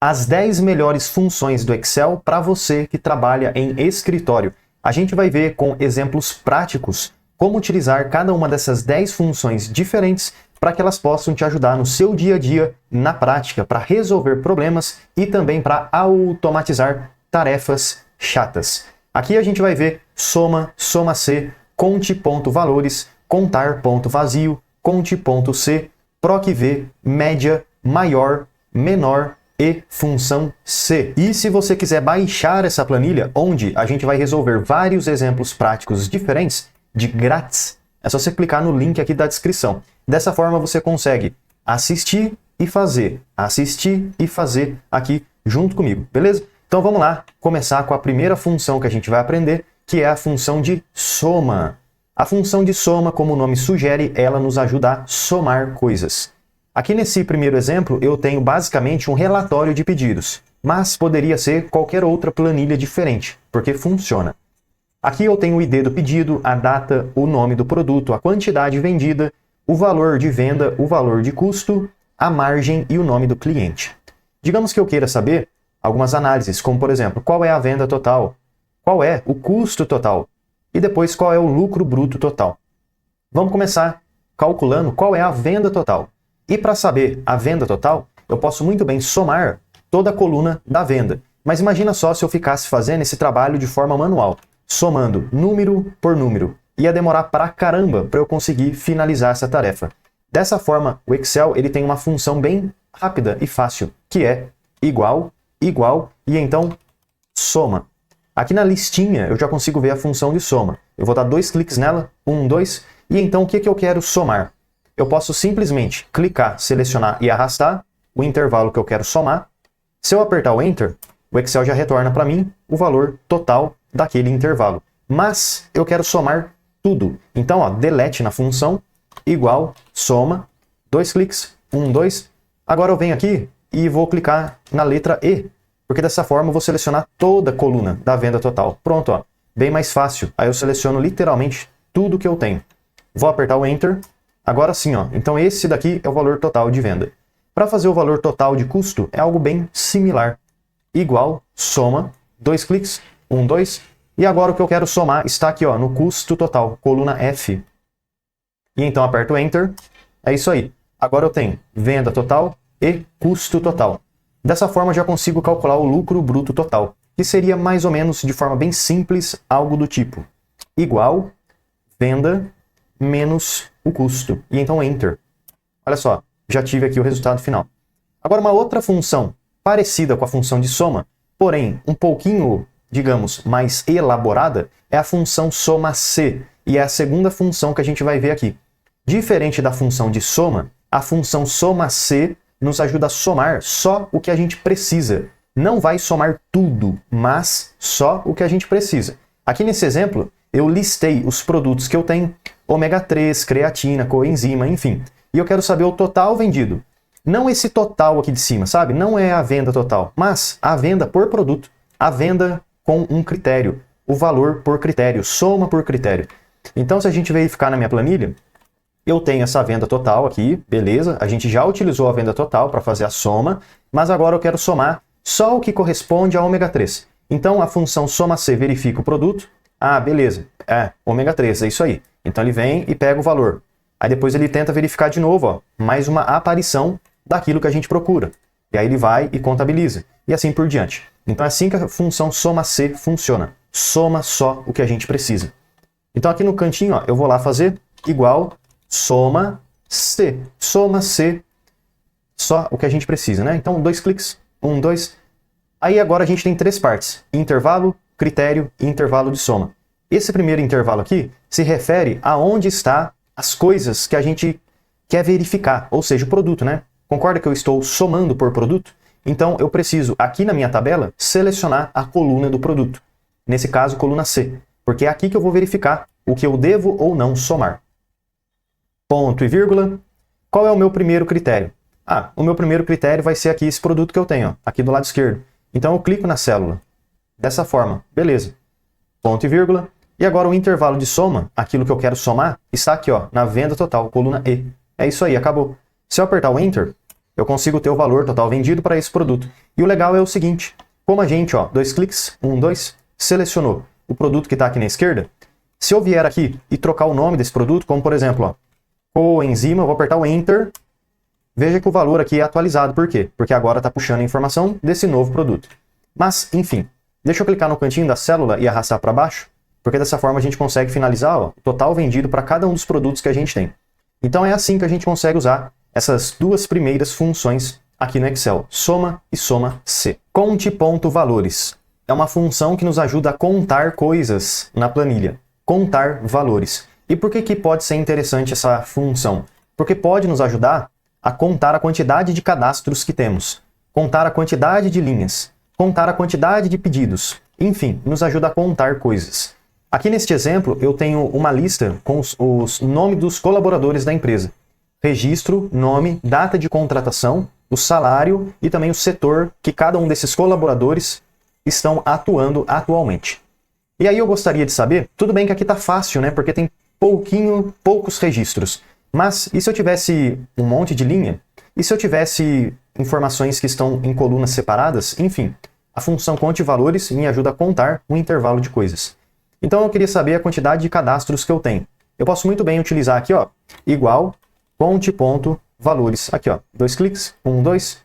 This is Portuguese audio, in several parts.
As 10 melhores funções do Excel para você que trabalha em escritório. A gente vai ver com exemplos práticos como utilizar cada uma dessas 10 funções diferentes para que elas possam te ajudar no seu dia a dia, na prática, para resolver problemas e também para automatizar tarefas chatas. Aqui a gente vai ver soma, soma-se, conte ponto valores, contar ponto vazio, conte ponto C, proc-v, média, maior, menor e função C. E se você quiser baixar essa planilha, onde a gente vai resolver vários exemplos práticos diferentes, de grátis, é só você clicar no link aqui da descrição. Dessa forma você consegue assistir e fazer aqui junto comigo, beleza? Então vamos lá, começar com a primeira função que a gente vai aprender, que é a função de soma. A função de soma, como o nome sugere, ela nos ajuda a somar coisas. Aqui nesse primeiro exemplo, eu tenho basicamente um relatório de pedidos, mas poderia ser qualquer outra planilha diferente, porque funciona. Aqui eu tenho o ID do pedido, a data, o nome do produto, a quantidade vendida, o valor de venda, o valor de custo, a margem e o nome do cliente. Digamos que eu queira saber algumas análises, como por exemplo, qual é a venda total, qual é o custo total e depois qual é o lucro bruto total. Vamos começar calculando qual é a venda total. E para saber a venda total, eu posso muito bem somar toda a coluna da venda. Mas imagina só se eu ficasse fazendo esse trabalho de forma manual, somando número por número. Ia demorar pra caramba para eu conseguir finalizar essa tarefa. Dessa forma, o Excel ele tem uma função bem rápida e fácil, que é igual, igual e então soma. Aqui na listinha eu já consigo ver a função de soma. Eu vou dar 2 cliques nela, 1, 2, e então o que eu quero somar? Eu posso simplesmente clicar, selecionar e arrastar o intervalo que eu quero somar. Se eu apertar o Enter, o Excel já retorna para mim o valor total daquele intervalo. Mas eu quero somar tudo. Então, ó, delete na função, igual, soma, 2 cliques, 1, 2. Agora eu venho aqui e vou clicar na letra E, porque dessa forma eu vou selecionar toda a coluna da venda total. Pronto, ó, bem mais fácil. Aí eu seleciono literalmente tudo que eu tenho. Vou apertar o Enter. Agora sim, ó. Então esse daqui é o valor total de venda. Para fazer o valor total de custo, é algo bem similar. Igual, soma, 2 cliques, 1, 2. E agora o que eu quero somar está aqui, ó, no custo total, coluna F. E então aperto Enter. É isso aí. Agora eu tenho venda total e custo total. Dessa forma eu já consigo calcular o lucro bruto total, que seria mais ou menos, de forma bem simples, algo do tipo igual, venda, menos o custo. E então Enter. Olha só, já tive aqui o resultado final. Agora uma outra função parecida com a função de soma, porém um pouquinho, digamos, mais elaborada, é a função soma-se. E é a segunda função que a gente vai ver aqui. Diferente da função de soma, a função soma-se nos ajuda a somar só o que a gente precisa. Não vai somar tudo, mas só o que a gente precisa. Aqui nesse exemplo, eu listei os produtos que eu tenho, ômega 3, creatina, coenzima, enfim. E eu quero saber o total vendido. Não esse total aqui de cima, sabe? Não é a venda total, mas a venda por produto. A venda com um critério. O valor por critério, soma por critério. Então, se a gente verificar na minha planilha, eu tenho essa venda total aqui, beleza? A gente já utilizou a venda total para fazer a soma, mas agora eu quero somar só o que corresponde a ômega 3. Então, a função soma-se verifica o produto. Ah, beleza, ômega 3, é isso aí. Então ele vem e pega o valor. Aí depois ele tenta verificar de novo, ó, mais uma aparição daquilo que a gente procura. E aí ele vai e contabiliza. E assim por diante. Então é assim que a função soma-se funciona. Soma só o que a gente precisa. Então aqui no cantinho, ó, eu vou lá fazer igual soma-se. Soma-se só o que a gente precisa, né? Então 2 cliques, 1, 2. Aí agora a gente tem 3 partes. Intervalo, critério e intervalo de soma. Esse primeiro intervalo aqui se refere a onde está as coisas que a gente quer verificar, ou seja, o produto, né? Concorda que eu estou somando por produto? Então eu preciso, aqui na minha tabela, selecionar a coluna do produto. Nesse caso, coluna C, porque é aqui que eu vou verificar o que eu devo ou não somar. Ponto e vírgula. Qual é o meu primeiro critério? O meu primeiro critério vai ser aqui esse produto que eu tenho, ó, aqui do lado esquerdo. Então eu clico na célula. Dessa forma, beleza. Ponto e vírgula. E agora o intervalo de soma, aquilo que eu quero somar, está aqui, ó, na venda total, coluna E. É isso aí, acabou. Se eu apertar o Enter, eu consigo ter o valor total vendido para esse produto. E o legal é o seguinte, como a gente, ó, 2 cliques, 1, 2, selecionou o produto que está aqui na esquerda, se eu vier aqui e trocar o nome desse produto, como por exemplo, ó, coenzima, eu vou apertar o Enter, veja que o valor aqui é atualizado. Por quê? Porque agora está puxando a informação desse novo produto. Mas, enfim, deixa eu clicar no cantinho da célula e arrastar para baixo, porque dessa forma a gente consegue finalizar, ó, o total vendido para cada um dos produtos que a gente tem. Então é assim que a gente consegue usar essas duas primeiras funções aqui no Excel, soma e soma-se. Conte.valores é uma função que nos ajuda a contar coisas na planilha, contar valores. E por que pode ser interessante essa função? Porque pode nos ajudar a contar a quantidade de cadastros que temos, contar a quantidade de linhas, contar a quantidade de pedidos, enfim, nos ajuda a contar coisas. Aqui neste exemplo, eu tenho uma lista com os nomes dos colaboradores da empresa. Registro, nome, data de contratação, o salário e também o setor que cada um desses colaboradores estão atuando atualmente. E aí eu gostaria de saber, tudo bem que aqui está fácil, né? Porque tem poucos registros. Mas e se eu tivesse um monte de linha? E se eu tivesse informações que estão em colunas separadas? Enfim, a função conte valores me ajuda a contar um intervalo de coisas. Então eu queria saber a quantidade de cadastros que eu tenho. Eu posso muito bem utilizar aqui, ó, igual conte.valores. Aqui, ó, 2 cliques, 1, 2. O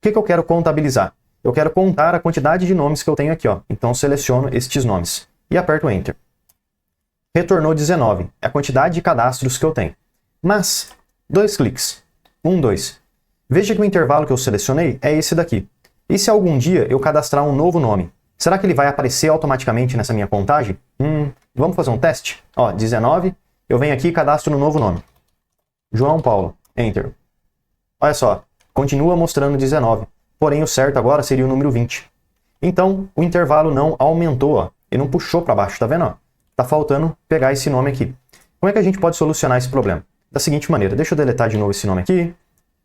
que eu quero contabilizar? Eu quero contar a quantidade de nomes que eu tenho aqui, ó. Então seleciono estes nomes e aperto Enter. Retornou 19, é a quantidade de cadastros que eu tenho. Mas, 2 cliques, 1, 2. Veja que o intervalo que eu selecionei é esse daqui. E se algum dia eu cadastrar um novo nome, será que ele vai aparecer automaticamente nessa minha contagem? Vamos fazer um teste? Ó, 19, eu venho aqui e cadastro um novo nome. João Paulo, Enter. Olha só, continua mostrando 19, porém o certo agora seria o número 20. Então, o intervalo não aumentou, ó, e não puxou para baixo, tá vendo? Ó? Tá faltando pegar esse nome aqui. Como é que a gente pode solucionar esse problema? Da seguinte maneira, deixa eu deletar de novo esse nome aqui,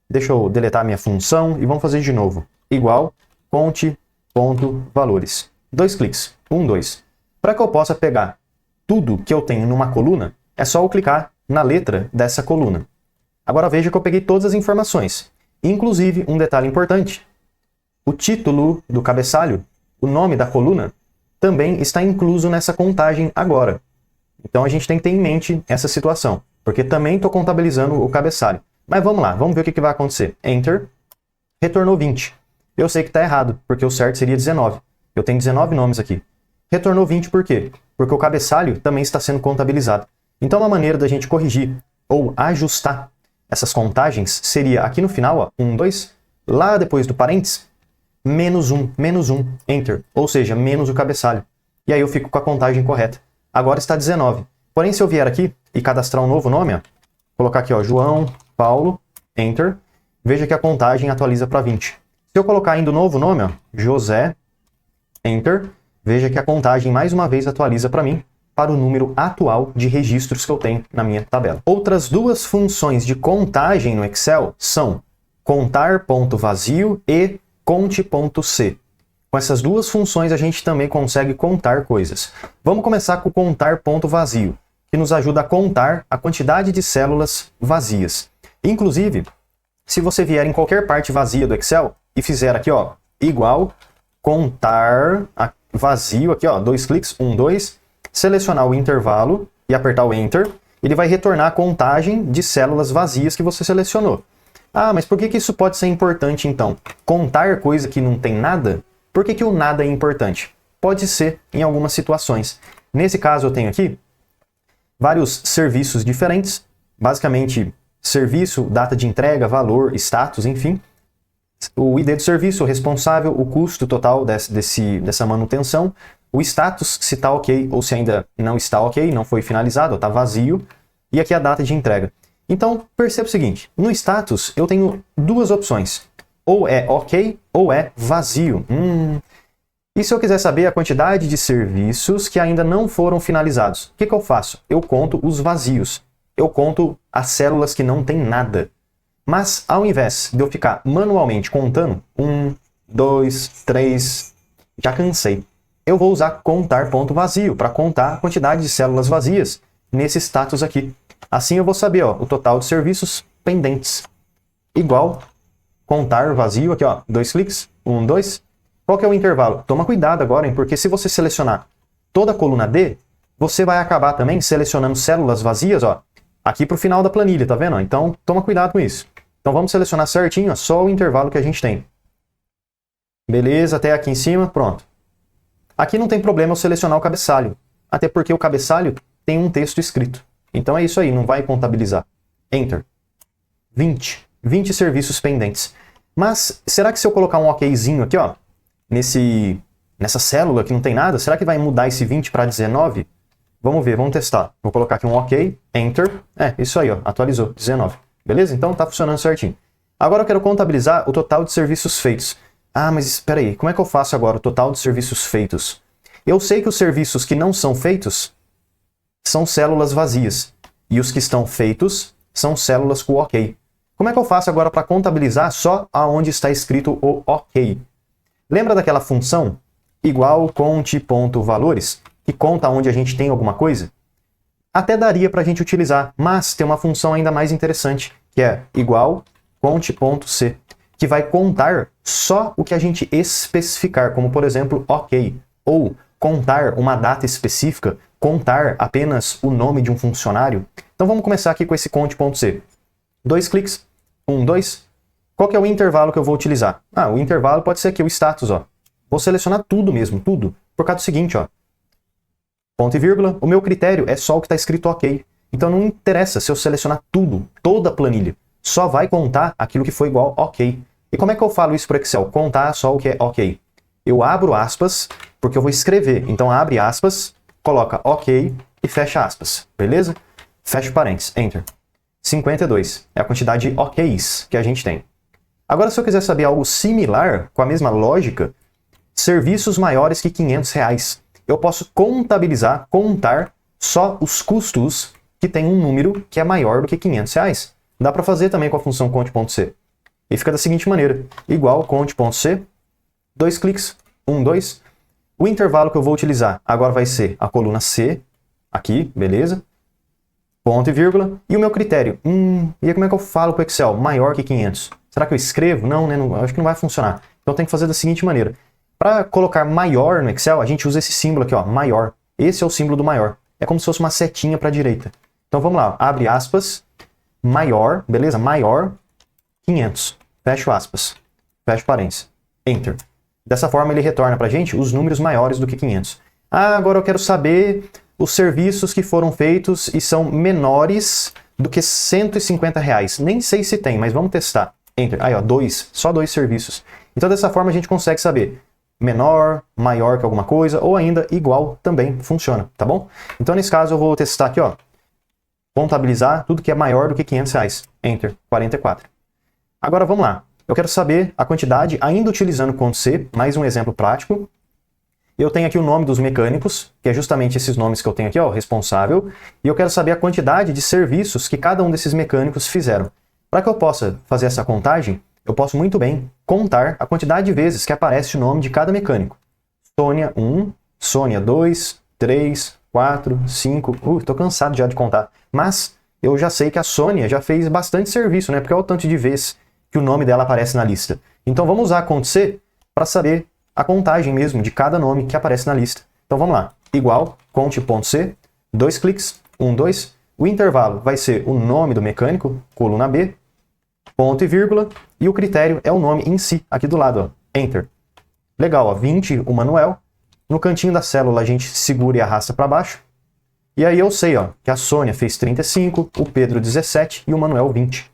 deixa eu deletar a minha função e vamos fazer de novo. Igual, conte.valores. 2 cliques, 1, 2. Para que eu possa pegar tudo que eu tenho numa coluna, é só eu clicar na letra dessa coluna. Agora veja que eu peguei todas as informações. Inclusive, um detalhe importante. O título do cabeçalho, o nome da coluna, também está incluso nessa contagem agora. Então a gente tem que ter em mente essa situação, porque também estou contabilizando o cabeçalho. Mas vamos lá, vamos ver o que vai acontecer. Enter, retornou 20. Eu sei que está errado, porque o certo seria 19. Eu tenho 19 nomes aqui. Retornou 20 por quê? Porque o cabeçalho também está sendo contabilizado. Então uma maneira da gente corrigir ou ajustar essas contagens seria aqui no final, ó, 1, 2, lá depois do parênteses, menos 1, Enter, ou seja, menos o cabeçalho. E aí eu fico com a contagem correta. Agora está 19. Porém, se eu vier aqui e cadastrar um novo nome, ó, colocar aqui, ó, João Paulo, Enter, veja que a contagem atualiza para 20. Se eu colocar ainda o novo nome, ó, José, Enter, veja que a contagem mais uma vez atualiza para mim, para o número atual de registros que eu tenho na minha tabela. Outras duas funções de contagem no Excel são contar.vazio e conte.se. Com essas duas funções a gente também consegue contar coisas. Vamos começar com o contar.vazio, que nos ajuda a contar a quantidade de células vazias. Inclusive, se você vier em qualquer parte vazia do Excel e fizer aqui, ó, igual contar vazio, aqui, ó, 2 cliques, 1, 2, selecionar o intervalo e apertar o Enter, ele vai retornar a contagem de células vazias que você selecionou. Ah, mas por que isso pode ser importante então? Contar coisa que não tem nada? Por que o nada é importante? Pode ser em algumas situações. Nesse caso eu tenho aqui vários serviços diferentes, basicamente serviço, data de entrega, valor, status, enfim. O ID do serviço, o responsável, o custo total dessa manutenção, o status, se está ok ou se ainda não está ok, não foi finalizado, está vazio, e aqui a data de entrega. Então, perceba o seguinte, no status eu tenho duas opções, ou é ok ou é vazio. E se eu quiser saber a quantidade de serviços que ainda não foram finalizados, o que eu faço? Eu conto os vazios, eu conto as células que não tem nada. Mas ao invés de eu ficar manualmente contando, 1, 2, 3, já cansei. Eu vou usar contar.vazio para contar a quantidade de células vazias nesse status aqui. Assim eu vou saber, ó, o total de serviços pendentes. Igual contar vazio, aqui ó, 2 cliques, 1, 2. Qual que é o intervalo? Toma cuidado agora, hein, porque se você selecionar toda a coluna D, você vai acabar também selecionando células vazias, ó, aqui para o final da planilha, tá vendo? Então, toma cuidado com isso. Então, vamos selecionar certinho, ó, só o intervalo que a gente tem. Beleza, até aqui em cima, pronto. Aqui não tem problema eu selecionar o cabeçalho, até porque o cabeçalho tem um texto escrito. Então é isso aí, não vai contabilizar. Enter. 20 serviços pendentes. Mas, será que se eu colocar um okzinho aqui, ó, nessa célula que não tem nada, será que vai mudar esse 20 para 19? Vamos ver, vamos testar. Vou colocar aqui um OK, Enter. Isso aí, ó, atualizou, 19. Beleza? Então tá funcionando certinho. Agora eu quero contabilizar o total de serviços feitos. Ah, mas espera aí, como é que eu faço agora o total de serviços feitos? Eu sei que os serviços que não são feitos são células vazias. E os que estão feitos são células com OK. Como é que eu faço agora para contabilizar só aonde está escrito o OK? Lembra daquela função igual conte.valores, que conta onde a gente tem alguma coisa? Até daria para a gente utilizar, mas tem uma função ainda mais interessante, que é igual conte.c, que vai contar só o que a gente especificar, como por exemplo, OK, ou contar uma data específica, contar apenas o nome de um funcionário. Então vamos começar aqui com esse conte.c. 2 cliques, 1, 2. Qual que é o intervalo que eu vou utilizar? Ah, o intervalo pode ser aqui o status, ó. Vou selecionar tudo mesmo, tudo, por causa do seguinte, ó. Ponto e vírgula, o meu critério é só o que está escrito OK. Então não interessa se eu selecionar tudo, toda a planilha. Só vai contar aquilo que foi igual OK. E como é que eu falo isso para o Excel? Contar só o que é OK. Eu abro aspas, porque eu vou escrever. Então abre aspas, coloca OK e fecha aspas. Beleza? Fecha parênteses. Enter. 52 é a quantidade de OKs que a gente tem. Agora, se eu quiser saber algo similar, com a mesma lógica, serviços maiores que R$500, eu posso contabilizar, contar só os custos que tem um número que é maior do que R$500. Dá para fazer também com a função conte.c. E fica da seguinte maneira, igual conte.c, 2 cliques, 1, 2. O intervalo que eu vou utilizar agora vai ser a coluna C, aqui, beleza? Ponto e vírgula. E o meu critério, e aí como é que eu falo com o Excel? Maior que 500. Será que eu escrevo? Não, né? Não, acho que não vai funcionar. Então tem que fazer da seguinte maneira. Para colocar maior no Excel, a gente usa esse símbolo aqui, ó, maior. Esse é o símbolo do maior. É como se fosse uma setinha para a direita. Então vamos lá, abre aspas, maior, beleza? Maior, 500. Fecha aspas. Fecha parênteses. Enter. Dessa forma ele retorna para a gente os números maiores do que 500. Ah, agora eu quero saber os serviços que foram feitos e são menores do que R$150. Nem sei se tem, mas vamos testar. Enter. Aí, ó, só 2 serviços. Então, dessa forma, a gente consegue saber menor, maior que alguma coisa, ou ainda igual também funciona, tá bom? Então, nesse caso, eu vou testar aqui, ó, contabilizar tudo que é maior do que R$500. Enter. 44. Agora, vamos lá. Eu quero saber a quantidade, ainda utilizando Ctrl+C, mais um exemplo prático. Eu tenho aqui o nome dos mecânicos, que é justamente esses nomes que eu tenho aqui, ó, responsável, e eu quero saber a quantidade de serviços que cada um desses mecânicos fizeram. Para que eu possa fazer essa contagem, eu posso muito bem contar a quantidade de vezes que aparece o nome de cada mecânico. Sônia 1, Sônia 2, 3, 4, 5... Estou cansado já de contar. Mas eu já sei que a Sônia já fez bastante serviço, né? Porque olha o tanto de vezes que o nome dela aparece na lista. Então vamos usar Ctrl+C para saber a contagem mesmo de cada nome que aparece na lista. Então vamos lá. Igual, conte.c, 2 cliques, 1, 2. O intervalo vai ser o nome do mecânico, coluna B, ponto e vírgula, e o critério é o nome em si, aqui do lado, ó. Enter. Legal, ó, 20, o Manuel. No cantinho da célula a gente segura e arrasta para baixo. E aí eu sei, ó, que a Sônia fez 35, o Pedro 17 e o Manuel 20.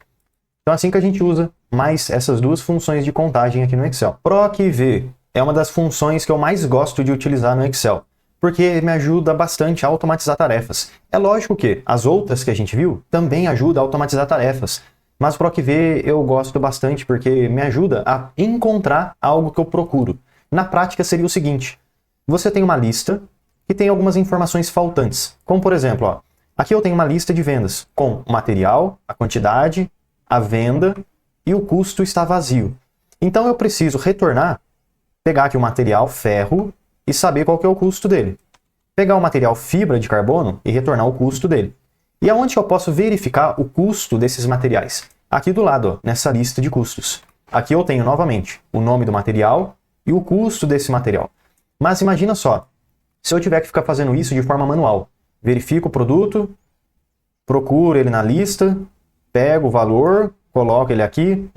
Então assim que a gente usa mais essas duas funções de contagem aqui no Excel. PROC-V é uma das funções que eu mais gosto de utilizar no Excel, porque me ajuda bastante a automatizar tarefas. É lógico que as outras que a gente viu também ajudam a automatizar tarefas, mas o PROC-V eu gosto bastante porque me ajuda a encontrar algo que eu procuro. Na prática seria o seguinte, você tem uma lista que tem algumas informações faltantes, como por exemplo, ó, aqui eu tenho uma lista de vendas com o material, a quantidade, a venda e o custo está vazio. Então eu preciso retornar, pegar aqui o material ferro e saber qual que é o custo dele. Pegar o material fibra de carbono e retornar o custo dele. E aonde que eu posso verificar o custo desses materiais? Aqui do lado, ó, nessa lista de custos. aqui eu tenho novamente o nome do material e o custo desse material. Mas imagina só, se eu tiver que ficar fazendo isso de forma manual, verifico o produto, procuro ele na lista, pego o valor, coloco ele aqui,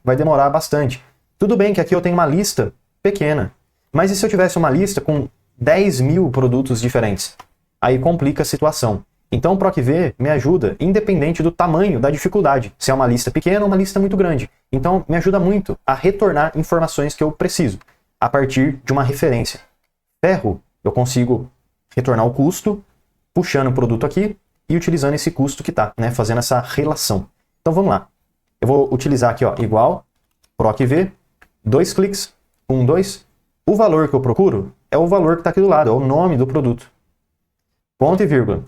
vai demorar bastante. Tudo bem que aqui eu tenho uma lista pequena, mas e se eu tivesse uma lista com 10.000 produtos diferentes? Aí complica a situação. Então o PROC-V me ajuda, independente do tamanho da dificuldade, se é uma lista pequena ou uma lista muito grande. Então me ajuda muito a retornar informações que eu preciso, a partir de uma referência. Ferro, eu consigo retornar o custo, puxando o produto aqui e utilizando esse custo que está, né, fazendo essa relação. Então vamos lá. Eu vou utilizar aqui, ó, igual, PROC-V, 2 cliques, 1, 2. O valor que eu procuro é o valor que está aqui do lado, é o nome do produto. Ponto e vírgula.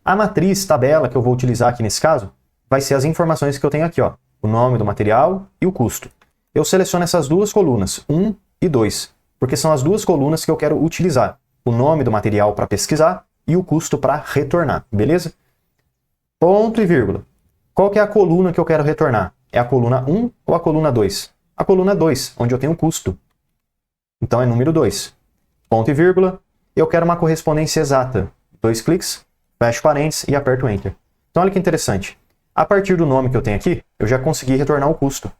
A matriz, tabela que eu vou utilizar aqui nesse caso, vai ser as informações que eu tenho aqui, ó, o nome do material e o custo. Eu seleciono essas duas colunas, 1 e 2, porque são as duas colunas que eu quero utilizar. O nome do material para pesquisar e o custo para retornar, beleza? Ponto e vírgula. Qual que é a coluna que eu quero retornar? É a coluna 1 ou a coluna 2? A coluna 2, onde eu tenho o custo. Então é número 2. Ponto e vírgula. Eu quero uma correspondência exata. 2 cliques, fecho parênteses e aperto Enter. Então olha que interessante. A partir do nome que eu tenho aqui, eu já consegui retornar o custo.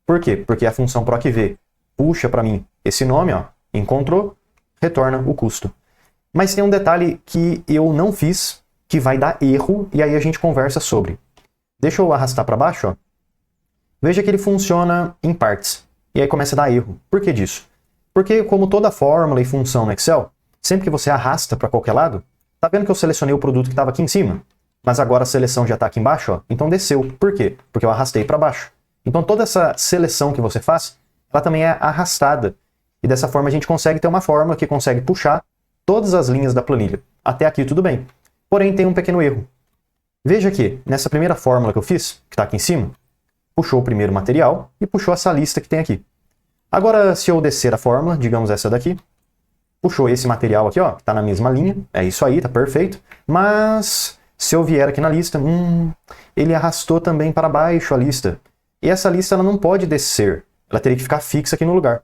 Por quê? Porque a função PROC-V puxa para mim esse nome, ó, encontrou, retorna o custo. Mas tem um detalhe que eu não fiz, que vai dar erro, e aí a gente conversa sobre. Deixa eu arrastar para baixo, ó. Veja que ele funciona em partes. E aí começa a dar erro. Por que disso? Porque como toda fórmula e função no Excel, sempre que você arrasta para qualquer lado, tá vendo que eu selecionei o produto que estava aqui em cima? Mas agora a seleção já está aqui embaixo, ó, então desceu. Por quê? Porque eu arrastei para baixo. Então toda essa seleção que você faz, ela também é arrastada. E dessa forma a gente consegue ter uma fórmula que consegue puxar todas as linhas da planilha. Até aqui tudo bem. Porém tem um pequeno erro. Veja que nessa primeira fórmula que eu fiz, que está aqui em cima, puxou o primeiro material e puxou essa lista que tem aqui. Agora se eu descer a fórmula, digamos essa daqui, puxou esse material aqui, ó, que está na mesma linha, é isso aí, tá perfeito. Mas se eu vier aqui na lista, ele arrastou também para baixo a lista. E essa lista ela não pode descer, ela teria que ficar fixa aqui no lugar.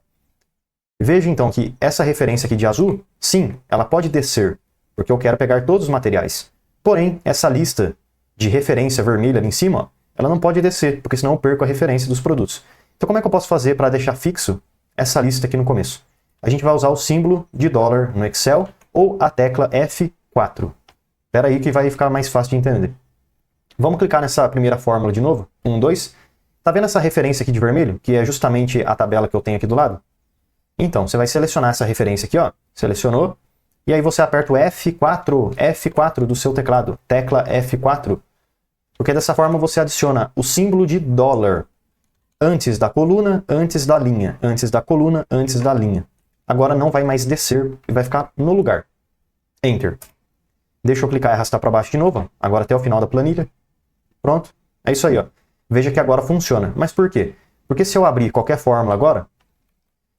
Veja então que essa referência aqui de azul, sim, ela pode descer, porque eu quero pegar todos os materiais. Porém, essa lista de referência vermelha ali em cima, ó, ela não pode descer, porque senão eu perco a referência dos produtos. Então como é que eu posso fazer para deixar fixo essa lista aqui no começo? A gente vai usar o símbolo de dólar no Excel ou a tecla F4. Espera aí que vai ficar mais fácil de entender. Vamos clicar nessa primeira fórmula de novo, 1, 2. Tá vendo essa referência aqui de vermelho, que é justamente a tabela que eu tenho aqui do lado? Então, você vai selecionar essa referência aqui, ó, selecionou, e aí você aperta o F4 do seu teclado, tecla F4, porque dessa forma você adiciona o símbolo de dólar antes da coluna, antes da linha, antes da coluna, antes da linha. Agora não vai mais descer e vai ficar no lugar. Enter. Deixa eu clicar e arrastar para baixo de novo, ó, agora até o final da planilha. Pronto, é isso aí, ó. Veja que agora funciona. Mas por quê? Porque se eu abrir qualquer fórmula agora,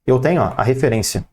eu tenho, ó, a referência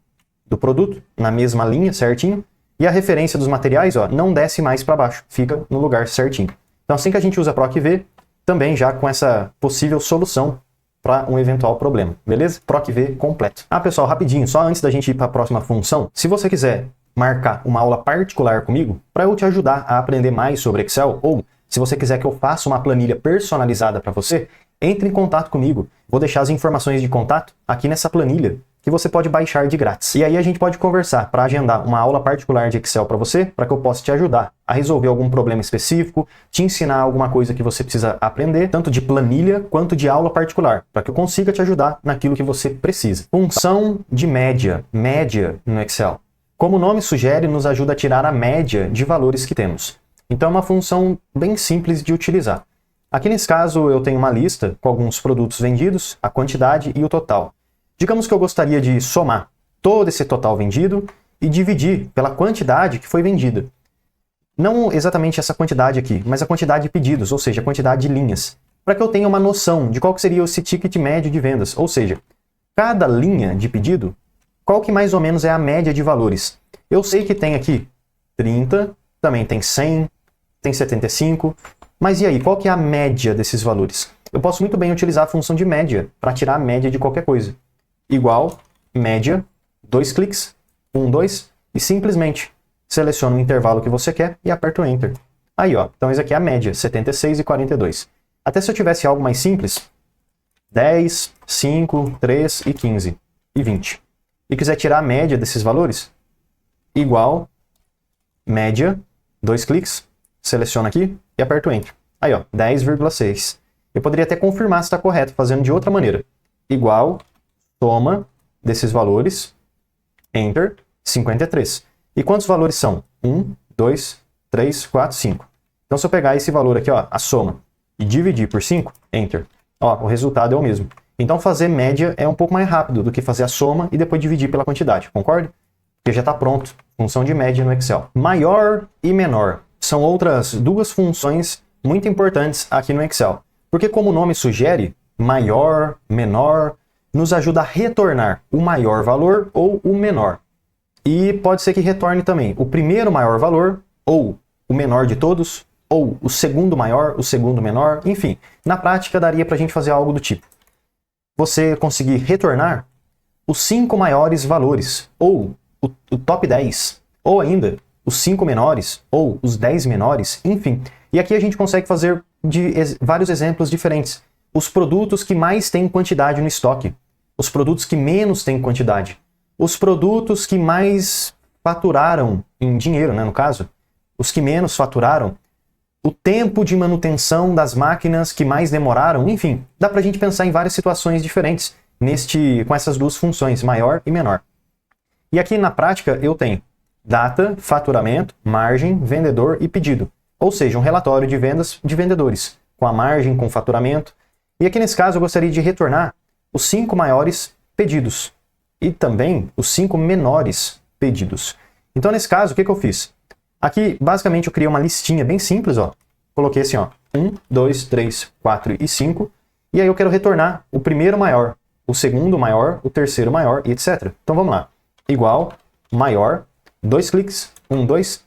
do produto na mesma linha, certinho, e a referência dos materiais, ó, não desce mais para baixo, fica no lugar certinho. Então assim que a gente usa PROC-V, também já com essa possível solução para um eventual problema, beleza? PROC-V completo. Ah, pessoal, rapidinho, só antes da gente ir para a próxima função, se você quiser marcar uma aula particular comigo, para eu te ajudar a aprender mais sobre Excel, ou se você quiser que eu faça uma planilha personalizada para você, entre em contato comigo. Vou deixar as informações de contato aqui nessa planilha, que você pode baixar de grátis. E aí a gente pode conversar para agendar uma aula particular de Excel para você, para que eu possa te ajudar a resolver algum problema específico, te ensinar alguma coisa que você precisa aprender, tanto de planilha quanto de aula particular, para que eu consiga te ajudar naquilo que você precisa. Função de média, média no Excel. Como o nome sugere, nos ajuda a tirar a média de valores que temos. Então é uma função bem simples de utilizar. Aqui nesse caso eu tenho uma lista com alguns produtos vendidos, a quantidade e o total. Digamos que eu gostaria de somar todo esse total vendido e dividir pela quantidade que foi vendida. Não exatamente essa quantidade aqui, mas a quantidade de pedidos, ou seja, a quantidade de linhas. Para que eu tenha uma noção de qual que seria esse ticket médio de vendas. Ou seja, cada linha de pedido, qual que mais ou menos é a média de valores. Eu sei que tem aqui 30, também tem 100, tem 75, mas e aí, qual que é a média desses valores? eu posso muito bem utilizar a função de média para tirar a média de qualquer coisa. Igual, média, 2 cliques, 1, 2, e simplesmente seleciona o intervalo que você quer e aperta o Enter. Aí, ó, então isso aqui é a média, 76 e 42. Até se eu tivesse algo mais simples, 10, 5, 3 e 15 e 20. E quiser tirar a média desses valores, igual, média, 2 cliques, seleciona aqui e aperta o Enter. Aí, ó, 10,6. Eu poderia até confirmar se está correto, fazendo de outra maneira. Igual, soma desses valores, Enter, 53. E quantos valores são? 1, 2, 3, 4, 5. Então, se eu pegar esse valor aqui, ó, a soma, e dividir por 5, Enter, ó, o resultado é o mesmo. Então, fazer média é um pouco mais rápido do que fazer a soma e depois dividir pela quantidade, concorda? Porque já está pronto, função de média no Excel. Maior e menor são outras duas funções muito importantes aqui no Excel. Porque como o nome sugere, maior, menor, nos ajuda a retornar o maior valor ou o menor. E pode ser que retorne também o primeiro maior valor, ou o menor de todos, ou o segundo maior, o segundo menor, enfim. Na prática daria para a gente fazer algo do tipo. Você conseguir retornar os 5 maiores valores, ou o top 10, ou ainda os 5 menores, ou os 10 menores, enfim. E aqui a gente consegue fazer vários exemplos diferentes. Os produtos que mais têm quantidade no estoque, os produtos que menos têm quantidade, os produtos que mais faturaram em dinheiro, né, no caso, os que menos faturaram, o tempo de manutenção das máquinas que mais demoraram, enfim, dá pra gente pensar em várias situações diferentes com essas duas funções, maior e menor. E aqui na prática eu tenho data, faturamento, margem, vendedor e pedido. Ou seja, um relatório de vendas de vendedores, com a margem, com o faturamento. E aqui nesse caso eu gostaria de retornar os 5 maiores pedidos e também os 5 menores pedidos. Então nesse caso, o que eu fiz? Aqui, basicamente, eu criei uma listinha bem simples, ó. Coloquei assim, ó, 1, 2, 3, 4 e 5. E aí eu quero retornar o primeiro maior, o segundo maior, o terceiro maior e etc. Então vamos lá. Igual, maior, 2 cliques, 1, 2.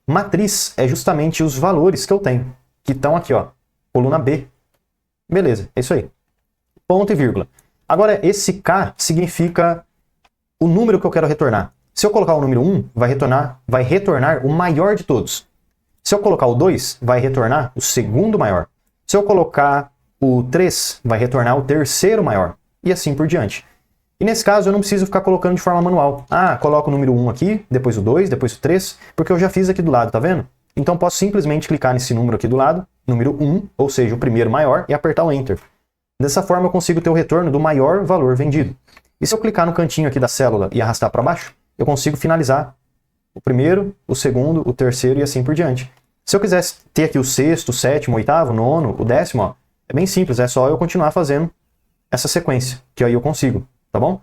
Matriz é justamente os valores que eu tenho, que estão aqui, ó, coluna B. Beleza, é isso aí. Ponto e vírgula. Agora, esse K significa o número que eu quero retornar. Se eu colocar o número 1, vai retornar o maior de todos. Se eu colocar o 2, vai retornar o segundo maior. Se eu colocar o 3, vai retornar o terceiro maior. E assim por diante. E nesse caso eu não preciso ficar colocando de forma manual. Ah, coloco o número 1 aqui, depois o 2, depois o 3, porque eu já fiz aqui do lado, tá vendo? Então posso simplesmente clicar nesse número aqui do lado, número 1, ou seja, o primeiro maior, e apertar o Enter. Dessa forma eu consigo ter o retorno do maior valor vendido. E se eu clicar no cantinho aqui da célula e arrastar para baixo, eu consigo finalizar o primeiro, o segundo, o terceiro e assim por diante. Se eu quisesse ter aqui o sexto, o sétimo, o oitavo, o nono, o décimo, ó, é bem simples, é só eu continuar fazendo essa sequência, que aí eu consigo, tá bom?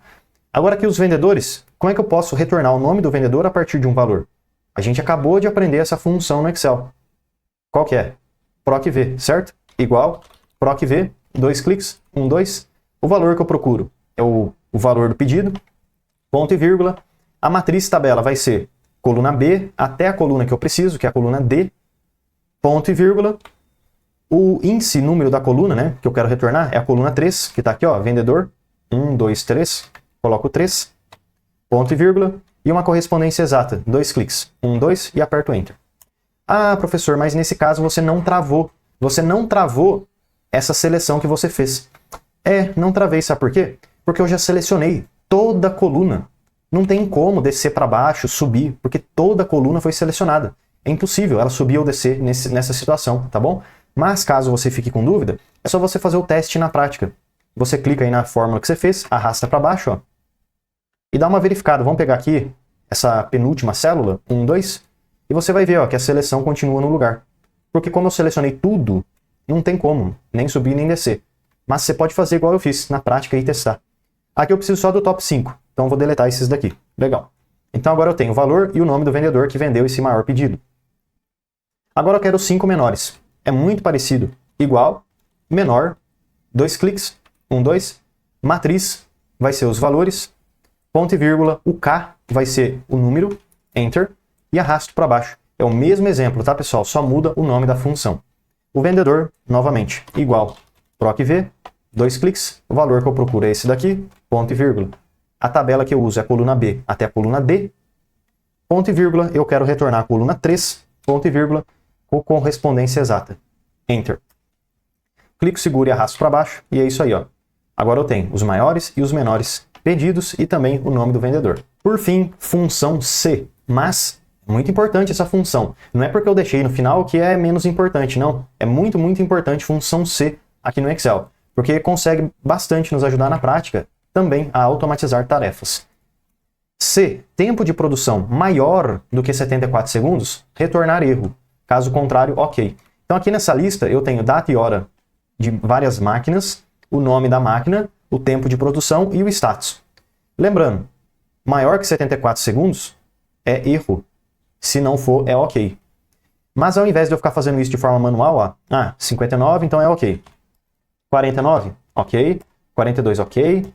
Agora aqui os vendedores, como é que eu posso retornar o nome do vendedor a partir de um valor? A gente acabou de aprender essa função no Excel. Qual que é? PROC-V, certo? Igual, PROC-V, 2 cliques, 1, 2. O valor que eu procuro é o valor do pedido, ponto e vírgula. A matriz tabela vai ser coluna B até a coluna que eu preciso, que é a coluna D, ponto e vírgula. O índice, número da coluna, né, que eu quero retornar, é a coluna 3, que está aqui, ó, vendedor, 1, 2, 3, coloco 3, ponto e vírgula, e uma correspondência exata, 2 cliques, 1, 2, e aperto Enter. Ah, professor, mas nesse caso você não travou essa seleção que você fez. Não travei, sabe por quê? Porque eu já selecionei toda a coluna. Não tem como descer para baixo, subir, porque toda a coluna foi selecionada. É impossível ela subir ou descer nessa situação, tá bom? Mas caso você fique com dúvida, é só você fazer o teste na prática. Você clica aí na fórmula que você fez, arrasta para baixo, ó, e dá uma verificada. Vamos pegar aqui essa penúltima célula, 1, 2, e você vai ver, ó, que a seleção continua no lugar. Porque como eu selecionei tudo, não tem como nem subir nem descer. Mas você pode fazer igual eu fiz na prática e testar. Aqui eu preciso só do top 5, então eu vou deletar esses daqui. Legal. Então agora eu tenho o valor e o nome do vendedor que vendeu esse maior pedido. Agora eu quero os 5 menores. É muito parecido. Igual, menor, 2 cliques, 1, 2, matriz vai ser os valores, ponto e vírgula, o K vai ser o número, Enter, e arrasto para baixo. É o mesmo exemplo, tá pessoal? Só muda o nome da função. O vendedor, novamente, igual, proc v, 2 cliques, o valor que eu procuro é esse daqui, ponto e vírgula. A tabela que eu uso é a coluna B até a coluna D, ponto e vírgula, eu quero retornar a coluna 3, ponto e vírgula, com correspondência exata. Enter. Clico seguro e arrasto para baixo, e é isso aí, ó. Agora eu tenho os maiores e os menores pedidos e também o nome do vendedor. Por fim, função C. Mas, muito importante essa função. Não é porque eu deixei no final que é menos importante, não. É muito, muito importante função C aqui no Excel, porque consegue bastante nos ajudar na prática também a automatizar tarefas. C. Tempo de produção maior do que 74 segundos, retornar erro. Caso contrário, ok. Então aqui nessa lista eu tenho data e hora de várias máquinas, o nome da máquina, o tempo de produção e o status. Lembrando, maior que 74 segundos é erro. Se não for, é ok. Mas ao invés de eu ficar fazendo isso de forma manual, ó, 59, então é ok. 49, ok. 42, ok.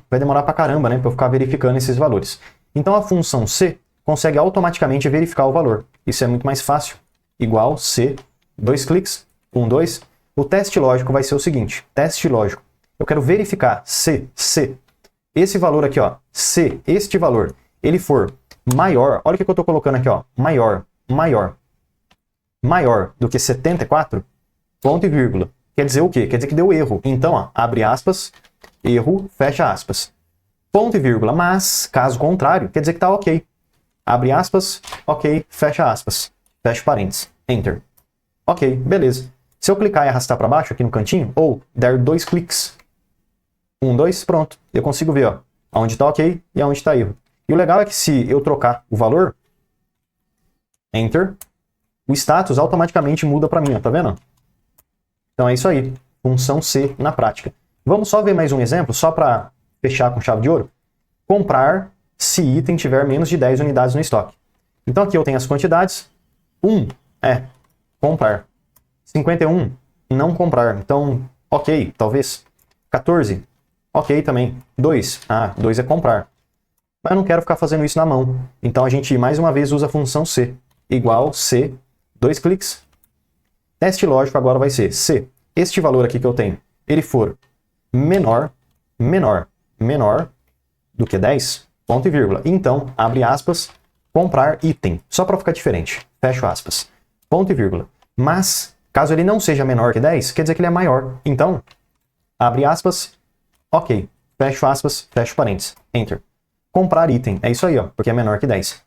Vai demorar pra caramba, né, pra eu ficar verificando esses valores. Então a função C consegue automaticamente verificar o valor. Isso é muito mais fácil. Igual C, 2 cliques, 1, 2. O teste lógico vai ser o seguinte, teste lógico. Eu quero verificar se esse valor aqui, ó, se este valor, ele for maior, olha o que eu estou colocando aqui, ó, maior do que 74, ponto e vírgula. Quer dizer o quê? Quer dizer que deu erro. Então, ó, abre aspas, erro, fecha aspas. Ponto e vírgula, mas, caso contrário, quer dizer que tá ok. Abre aspas, ok, fecha aspas. Fecha parênteses, enter. Ok, beleza. Se eu clicar e arrastar para baixo aqui no cantinho, ou der 2 cliques, 1, 2, pronto. Eu consigo ver, ó, onde está ok e onde está erro. E o legal é que se eu trocar o valor, enter, o status automaticamente muda para mim, ó, tá vendo? Então é isso aí, função C na prática. Vamos só ver mais um exemplo, só para fechar com chave de ouro. Comprar se item tiver menos de 10 unidades no estoque. Então aqui eu tenho as quantidades. 1 é comprar. 51, não comprar. Então, ok, talvez. 14, ok também. 2, 2 é comprar. Mas eu não quero ficar fazendo isso na mão. Então a gente mais uma vez usa a função C. Igual C, 2 cliques. Teste lógico agora vai ser se este valor aqui que eu tenho, ele for menor do que 10, ponto e vírgula. Então, abre aspas, comprar item. Só para ficar diferente. Fecho aspas. Ponto e vírgula. Mas, caso ele não seja menor que 10, quer dizer que ele é maior. Então, abre aspas, ok. Fecho aspas, fecho parênteses. Enter. Comprar item. É isso aí, ó, porque é menor que 10.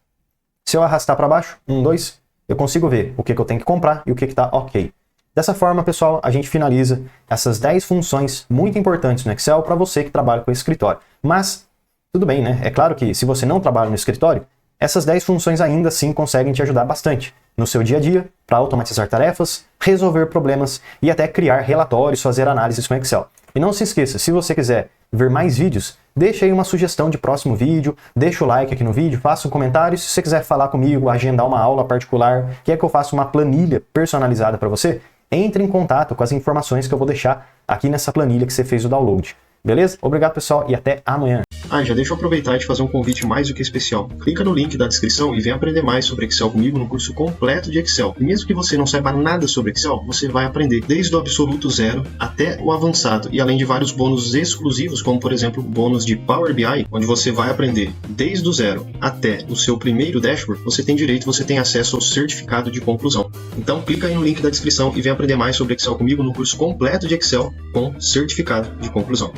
Se eu arrastar para baixo, 1, 2, eu consigo ver o que eu tenho que comprar e o que está ok. Dessa forma, pessoal, a gente finaliza essas 10 funções muito importantes no Excel para você que trabalha com escritório. Mas, tudo bem, né? É claro que se você não trabalha no escritório, essas 10 funções ainda assim conseguem te ajudar bastante no seu dia a dia para automatizar tarefas, resolver problemas e até criar relatórios, fazer análises com Excel. E não se esqueça, se você quiser ver mais vídeos, deixa aí uma sugestão de próximo vídeo, deixa o like aqui no vídeo, faça um comentário. Se você quiser falar comigo, agendar uma aula particular, quer que eu faça uma planilha personalizada para você, entre em contato com as informações que eu vou deixar aqui nessa planilha que você fez o download. Beleza? Obrigado, pessoal, e até amanhã. Já deixa eu aproveitar e te fazer um convite mais do que especial. Clica no link da descrição e vem aprender mais sobre Excel comigo no curso completo de Excel. E mesmo que você não saiba nada sobre Excel, você vai aprender desde o absoluto zero até o avançado. E além de vários bônus exclusivos, como por exemplo o bônus de Power BI, onde você vai aprender desde o zero até o seu primeiro dashboard, você tem acesso ao certificado de conclusão. Então clica aí no link da descrição e vem aprender mais sobre Excel comigo no curso completo de Excel com certificado de conclusão.